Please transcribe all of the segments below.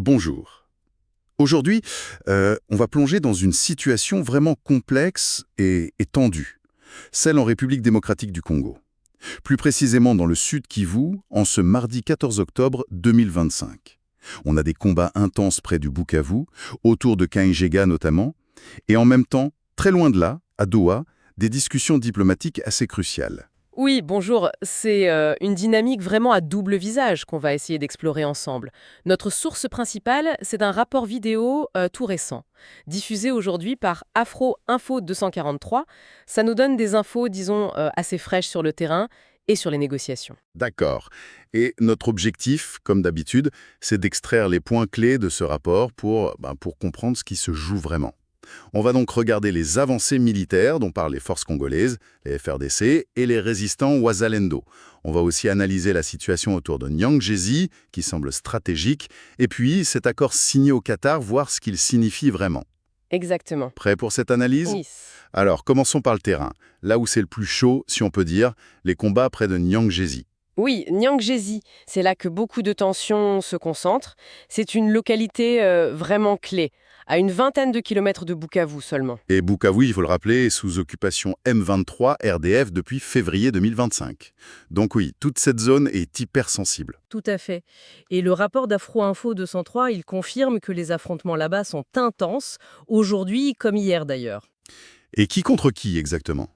Bonjour. Aujourd'hui, on va plonger dans une situation vraiment complexe et tendue, celle en République démocratique du Congo. Plus précisément dans le sud Kivu, en ce mardi 14 octobre 2025. On a des combats intenses près du Bukavu, autour de Kainjega notamment, et en même temps, très loin de là, à Doha, des discussions diplomatiques assez cruciales. Oui, bonjour. C'est une dynamique vraiment à double visage qu'on va essayer d'explorer ensemble. Notre source principale, c'est un rapport vidéo tout récent, diffusé aujourd'hui par Afro Info 243. Ça nous donne des infos, disons, assez fraîches sur le terrain et sur les négociations. D'accord. Et notre objectif, comme d'habitude, c'est d'extraire les points clés de ce rapport pour comprendre ce qui se joue vraiment. On va donc regarder les avancées militaires dont parlent les forces congolaises, les FRDC et les résistants Ouazalendo. On va aussi analyser la situation autour de Nyangezi, qui semble stratégique, et puis cet accord signé au Qatar, voir ce qu'il signifie vraiment. Exactement. Prêt pour cette analyse? Oui. Alors, commençons par le terrain. Là où c'est le plus chaud, si on peut dire, les combats près de Nyangezi. Oui, Nyangezi, c'est là que beaucoup de tensions se concentrent. C'est une localité vraiment clé, à une vingtaine de kilomètres de Bukavu seulement. Et Bukavu, il faut le rappeler, est sous occupation M23 RDF depuis février 2025. Donc oui, toute cette zone est hypersensible. Tout à fait. Et le rapport d'Afro Info 203, il confirme que les affrontements là-bas sont intenses, aujourd'hui comme hier d'ailleurs. Et qui contre qui exactement?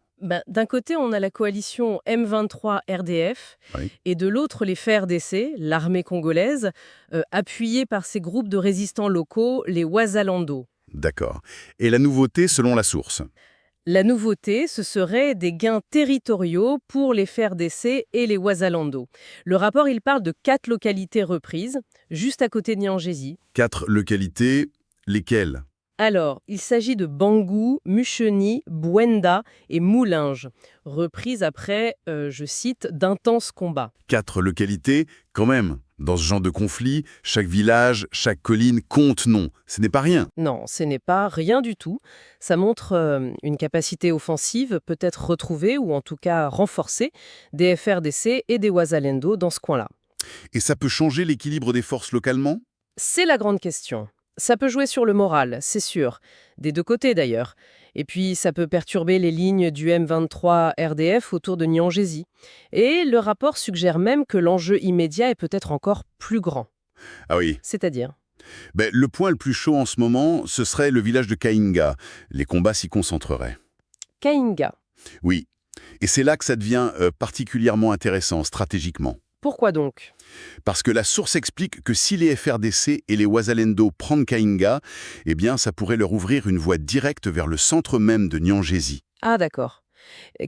D'un côté, on a la coalition M23 RDF Oui. et de l'autre, les FARDC, l'armée congolaise, appuyée par ces groupes de résistants locaux, les Ouazalando. D'accord. Et la nouveauté selon la source? La nouveauté, ce serait des gains territoriaux pour les FARDC et les Ouazalando. Le rapport, il parle de 4 localités reprises, juste à côté de Nyangezi. 4 localités, lesquelles? Alors, il s'agit de Bangou, Mucheni, Bwenda et Moulinge, reprises après, je cite, d'intenses combats. 4 localités, quand même. Dans ce genre de conflit, chaque village, chaque colline compte non. Ce n'est pas rien. Non, ce n'est pas rien du tout. Ça montre une capacité offensive peut-être retrouvée ou en tout cas renforcée des FRDC et des Ouazalendo dans ce coin-là. Et ça peut changer l'équilibre des forces localement? C'est la grande question. Ça peut jouer sur le moral, c'est sûr, des deux côtés d'ailleurs. Et puis ça peut perturber les lignes du M23 RDF autour de Nyangezi. Et le rapport suggère même que l'enjeu immédiat est peut-être encore plus grand. Ah oui. C'est-à-dire Le point le plus chaud en ce moment, ce serait le village de Kainga. Les combats s'y concentreraient. Kainga. Oui. Et c'est là que ça devient particulièrement intéressant stratégiquement. Pourquoi donc? Parce que la source explique que si les FRDC et les Ouazalendo prennent Kainga, eh bien ça pourrait leur ouvrir une voie directe vers le centre même de Nyangezi. Ah d'accord.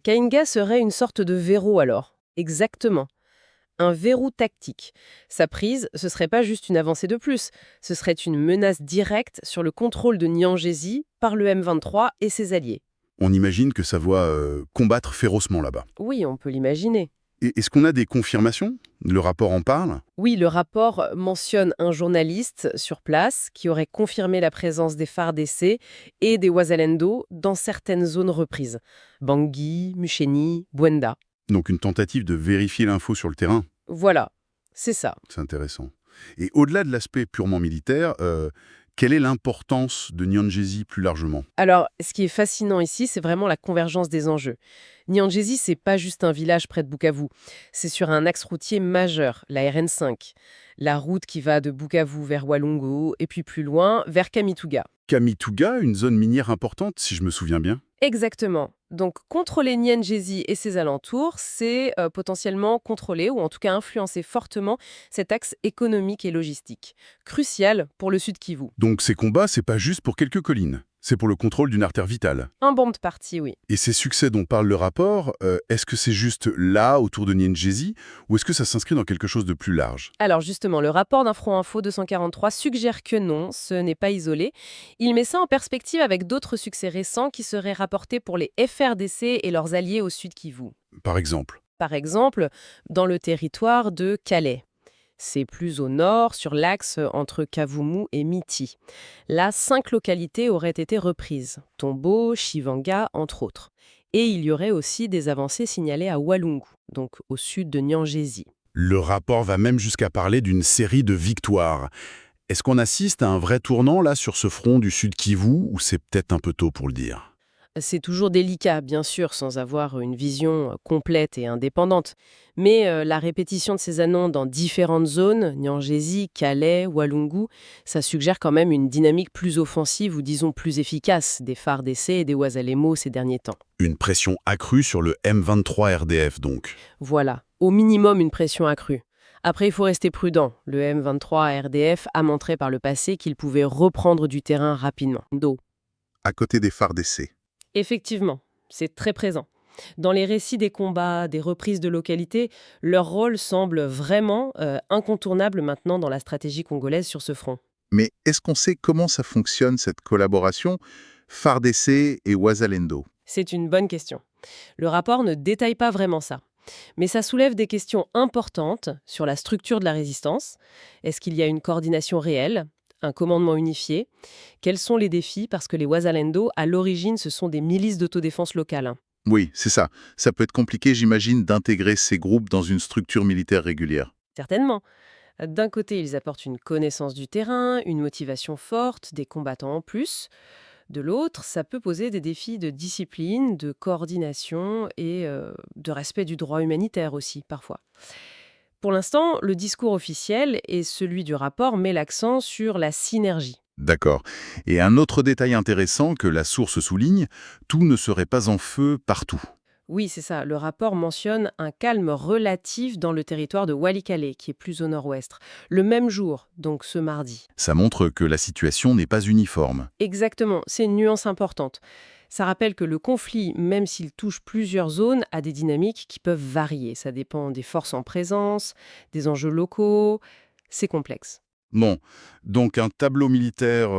Kainga serait une sorte de verrou alors. Exactement. Un verrou tactique. Sa prise, ce serait pas juste une avancée de plus, ce serait une menace directe sur le contrôle de Nyangezi par le M23 et ses alliés. On imagine que ça va combattre férocement là-bas. Oui, on peut l'imaginer. Et est-ce qu'on a des confirmations? Le rapport en parle? Oui, le rapport mentionne un journaliste sur place qui aurait confirmé la présence des FARDC et des Ouazalendo dans certaines zones reprises. Bangui, Mucheni, Bwenda. Donc une tentative de vérifier l'info sur le terrain. Voilà, c'est ça. C'est intéressant. Et au-delà de l'aspect purement militaire, quelle est l'importance de Nyangezi plus largement? Alors, ce qui est fascinant ici, c'est vraiment la convergence des enjeux. Nyangezi, c'est pas juste un village près de Bukavu. C'est sur un axe routier majeur, la RN5. La route qui va de Bukavu vers Walungu et puis plus loin, vers Kamituga. Kamituga, une zone minière importante, si je me souviens bien. Exactement. Donc, contrôler Nyangezi et ses alentours, c'est potentiellement contrôler ou en tout cas influencer fortement cet axe économique et logistique. Crucial pour le Sud Kivu. Donc ces combats, c'est pas juste pour quelques collines. C'est pour le contrôle d'une artère vitale. Un banc de parti, oui. Et ces succès dont parle le rapport, est-ce que c'est juste là, autour de Nyangezi, ou est-ce que ça s'inscrit dans quelque chose de plus large? Alors justement, le rapport d'Info Info 243 suggère que non, ce n'est pas isolé. Il met ça en perspective avec d'autres succès récents qui seraient rapportés pour les FRDC et leurs alliés au Sud Kivu. Par exemple. Par exemple, dans le territoire de Calais. C'est plus au nord, sur l'axe entre Kavumu et Miti. Là, 5 localités auraient été reprises. Tombo, Chivanga, entre autres. Et il y aurait aussi des avancées signalées à Walungu, donc au sud de Nyangezi. Le rapport va même jusqu'à parler d'une série de victoires. Est-ce qu'on assiste à un vrai tournant, là, sur ce front du Sud Kivu, ou c'est peut-être un peu tôt pour le dire? C'est toujours délicat, bien sûr, sans avoir une vision complète et indépendante. Mais la répétition de ces annonces dans différentes zones, Nyangezi, Calais, Walungu, ça suggère quand même une dynamique plus offensive ou disons plus efficace des FARDC et des Ouazalemo ces derniers temps. Une pression accrue sur le M23 RDF, donc. Voilà, au minimum une pression accrue. Après, il faut rester prudent. Le M23 RDF a montré par le passé qu'il pouvait reprendre du terrain rapidement. À côté des phares d'essai. Effectivement, c'est très présent. Dans les récits des combats, des reprises de localités, leur rôle semble vraiment incontournable maintenant dans la stratégie congolaise sur ce front. Mais est-ce qu'on sait comment ça fonctionne, cette collaboration FARDC et Ouazalendo? C'est une bonne question. Le rapport ne détaille pas vraiment ça. Mais ça soulève des questions importantes sur la structure de la résistance. Est-ce qu'il y a une coordination réelle, un commandement unifié? Quels sont les défis? Parce que les Ouazalendo, à l'origine, ce sont des milices d'autodéfense locales, hein. Oui, c'est ça. Ça peut être compliqué, j'imagine, d'intégrer ces groupes dans une structure militaire régulière. Certainement. D'un côté, ils apportent une connaissance du terrain, une motivation forte, des combattants en plus. De l'autre, ça peut poser des défis de discipline, de coordination et de respect du droit humanitaire aussi, parfois. Pour l'instant, le discours officiel et celui du rapport met l'accent sur la synergie. D'accord. Et un autre détail intéressant que la source souligne, tout ne serait pas en feu partout. Oui, c'est ça. Le rapport mentionne un calme relatif dans le territoire de Walikale, qui est plus au nord-ouest, le même jour, donc ce mardi. Ça montre que la situation n'est pas uniforme. Exactement, c'est une nuance importante. Ça rappelle que le conflit, même s'il touche plusieurs zones, a des dynamiques qui peuvent varier. Ça dépend des forces en présence, des enjeux locaux. C'est complexe. Bon, donc un tableau militaire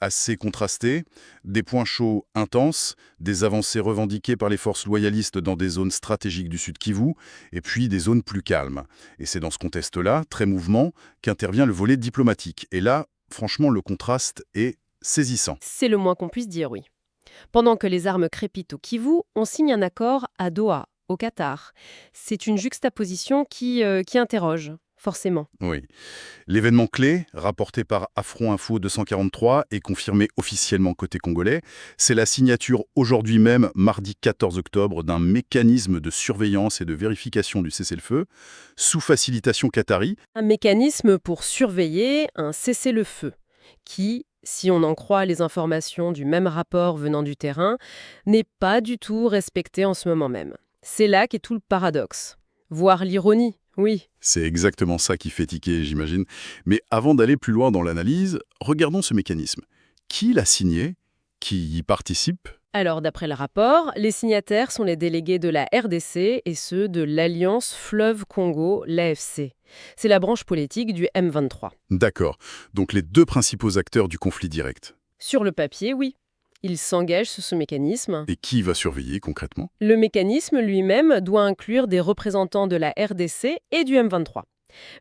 assez contrasté, des points chauds intenses, des avancées revendiquées par les forces loyalistes dans des zones stratégiques du Sud Kivu, et puis des zones plus calmes. Et c'est dans ce contexte-là, très mouvement, qu'intervient le volet diplomatique. Et là, franchement, le contraste est saisissant. C'est le moins qu'on puisse dire, oui. Pendant que les armes crépitent au Kivu, on signe un accord à Doha, au Qatar. C'est une juxtaposition qui interroge, forcément. Oui. L'événement clé, rapporté par Afro Info 243 et confirmé officiellement côté congolais, c'est la signature aujourd'hui même, mardi 14 octobre, d'un mécanisme de surveillance et de vérification du cessez-le-feu, sous facilitation qatari. Un mécanisme pour surveiller un cessez-le-feu, qui, si on en croit les informations du même rapport venant du terrain, n'est pas du tout respecté en ce moment même. C'est là qu'est tout le paradoxe, voire l'ironie, oui. C'est exactement ça qui fait tiquer, j'imagine. Mais avant d'aller plus loin dans l'analyse, regardons ce mécanisme. Qui l'a signé? Qui y participe? Alors, d'après le rapport, les signataires sont les délégués de la RDC et ceux de l'Alliance Fleuve Congo, l'AFC. C'est la branche politique du M23. D'accord. Donc les deux principaux acteurs du conflit direct. Sur le papier, oui. Ils s'engagent sur ce mécanisme. Et qui va surveiller concrètement? Le mécanisme lui-même doit inclure des représentants de la RDC et du M23.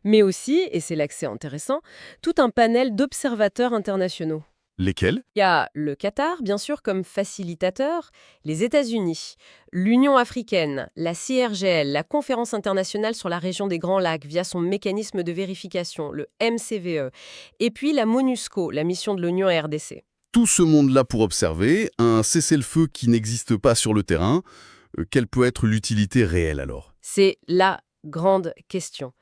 Mais aussi, et c'est là que c'est intéressant, tout un panel d'observateurs internationaux. Lesquels? Il y a le Qatar, bien sûr, comme facilitateur, les États-Unis, l'Union africaine, la CIRGL, la Conférence internationale sur la région des Grands Lacs via son mécanisme de vérification, le MCVE, et puis la MONUSCO, la mission de l'Union RDC. Tout ce monde-là pour observer, un cessez-le-feu qui n'existe pas sur le terrain. Quelle peut être l'utilité réelle alors? C'est la grande question.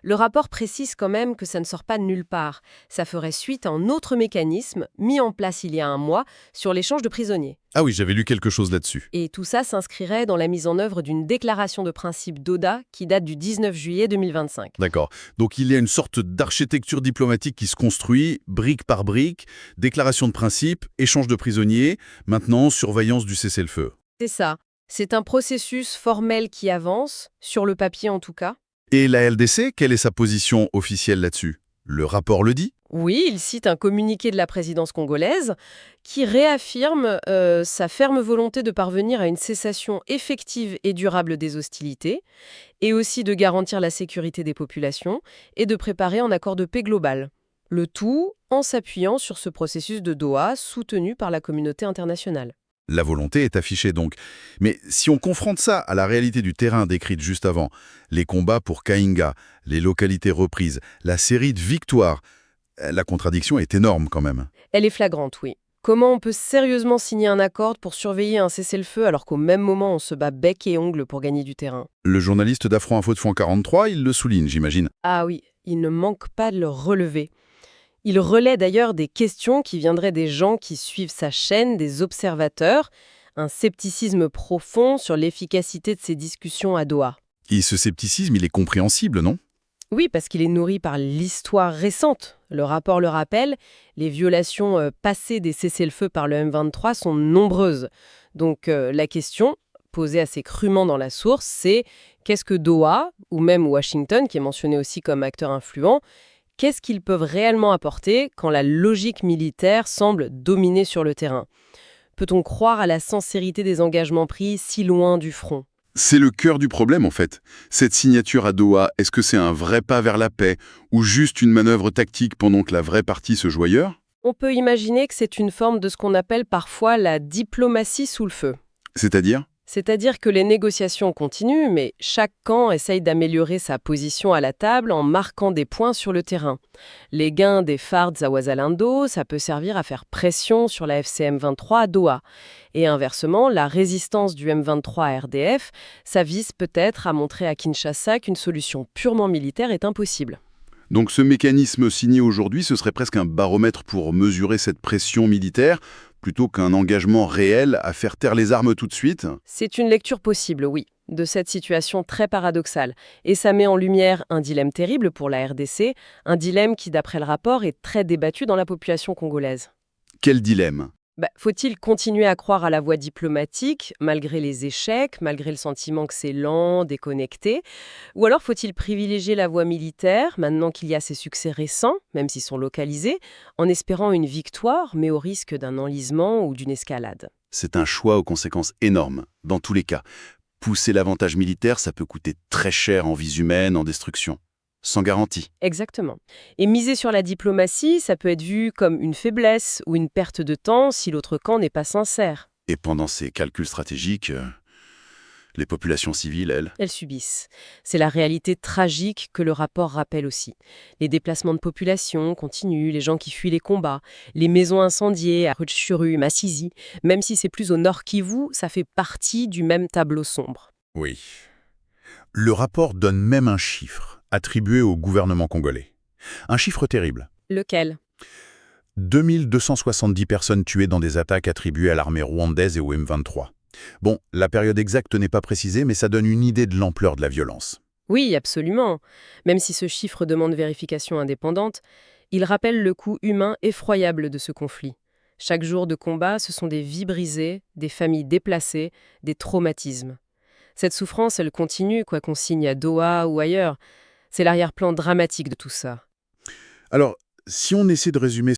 Le rapport précise quand même que ça ne sort pas de nulle part. Ça ferait suite à un autre mécanisme mis en place il y a un mois sur l'échange de prisonniers. Ah oui, j'avais lu quelque chose là-dessus. Et tout ça s'inscrirait dans la mise en œuvre d'une déclaration de principe d'ODA qui date du 19 juillet 2025. D'accord. Donc il y a une sorte d'architecture diplomatique qui se construit, brique par brique, déclaration de principe, échange de prisonniers, maintenant surveillance du cessez-le-feu. C'est ça. C'est un processus formel qui avance, sur le papier en tout cas. Et la LDC, quelle est sa position officielle là-dessus? Le rapport le dit? Oui, il cite un communiqué de la présidence congolaise qui réaffirme sa ferme volonté de parvenir à une cessation effective et durable des hostilités, et aussi de garantir la sécurité des populations et de préparer un accord de paix global. Le tout en s'appuyant sur ce processus de Doha soutenu par la communauté internationale. La volonté est affichée donc. Mais si on confronte ça à la réalité du terrain décrite juste avant, les combats pour Kainga, les localités reprises, la série de victoires, La contradiction est énorme quand même. Elle est flagrante, oui. Comment on peut sérieusement signer un accord pour surveiller un cessez-le-feu alors qu'au même moment on se bat bec et ongle pour gagner du terrain? Le journaliste d'Afro-Info de Fond 43, il le souligne, j'imagine. Ah oui, il ne manque pas de le relever. Il relaie d'ailleurs des questions qui viendraient des gens qui suivent sa chaîne, des observateurs, un scepticisme profond sur l'efficacité de ces discussions à Doha. Et ce scepticisme, il est compréhensible, non? Oui, parce qu'il est nourri par l'histoire récente. Le rapport le rappelle, les violations passées des cessez-le-feu par le M23 sont nombreuses. Donc la question, posée assez crûment dans la source, c'est qu'est-ce que Doha, ou même Washington, qui est mentionné aussi comme acteur influent, qu'est-ce qu'ils peuvent réellement apporter quand la logique militaire semble dominer sur le terrain? Peut-on croire à la sincérité des engagements pris si loin du front? C'est le cœur du problème, en fait. Cette signature à Doha, est-ce que c'est un vrai pas vers la paix ou juste une manœuvre tactique pendant que la vraie partie se joue ailleurs? On peut imaginer que c'est une forme de ce qu'on appelle parfois la diplomatie sous le feu. C'est-à-dire? C'est-à-dire que les négociations continuent, mais chaque camp essaye d'améliorer sa position à la table en marquant des points sur le terrain. Les gains des Fards à Ouazalando, ça peut servir à faire pression sur la FCM 23 à Doha. Et inversement, la résistance du M23 à RDF, ça vise peut-être à montrer à Kinshasa qu'une solution purement militaire est impossible. Donc ce mécanisme signé aujourd'hui, ce serait presque un baromètre pour mesurer cette pression militaire, plutôt qu'un engagement réel à faire taire les armes tout de suite? C'est une lecture possible, oui, de cette situation très paradoxale. Et ça met en lumière un dilemme terrible pour la RDC, un dilemme qui, d'après le rapport, est très débattu dans la population congolaise. Quel dilemme? Faut-il continuer à croire à la voie diplomatique, malgré les échecs, malgré le sentiment que c'est lent, déconnecté? Ou alors faut-il privilégier la voie militaire, maintenant qu'il y a ces succès récents, même s'ils sont localisés, en espérant une victoire, mais au risque d'un enlisement ou d'une escalade? C'est un choix aux conséquences énormes, dans tous les cas. Pousser l'avantage militaire, ça peut coûter très cher en vies humaines, en destruction. Sans garantie. Exactement. Et miser sur la diplomatie, ça peut être vu comme une faiblesse ou une perte de temps si l'autre camp n'est pas sincère. Et pendant ces calculs stratégiques, les populations civiles, elles... Elles subissent. C'est la réalité tragique que le rapport rappelle aussi. Les déplacements de population continuent, les gens qui fuient les combats, les maisons incendiées à Rutshuru, Masisi, même si c'est plus au nord Kivu, ça fait partie du même tableau sombre. Oui. Le rapport donne même un chiffre attribué au gouvernement congolais. Un chiffre terrible. Lequel? 2270 personnes tuées dans des attaques attribuées à l'armée rwandaise et au M23. Bon, la période exacte n'est pas précisée, mais ça donne une idée de l'ampleur de la violence. Oui, absolument. Même si ce chiffre demande vérification indépendante, il rappelle le coût humain effroyable de ce conflit. Chaque jour de combat, ce sont des vies brisées, des familles déplacées, des traumatismes. Cette souffrance, elle continue, quoi qu'on signe à Doha ou ailleurs. C'est l'arrière-plan dramatique de tout ça. Alors, si on essaie de résumer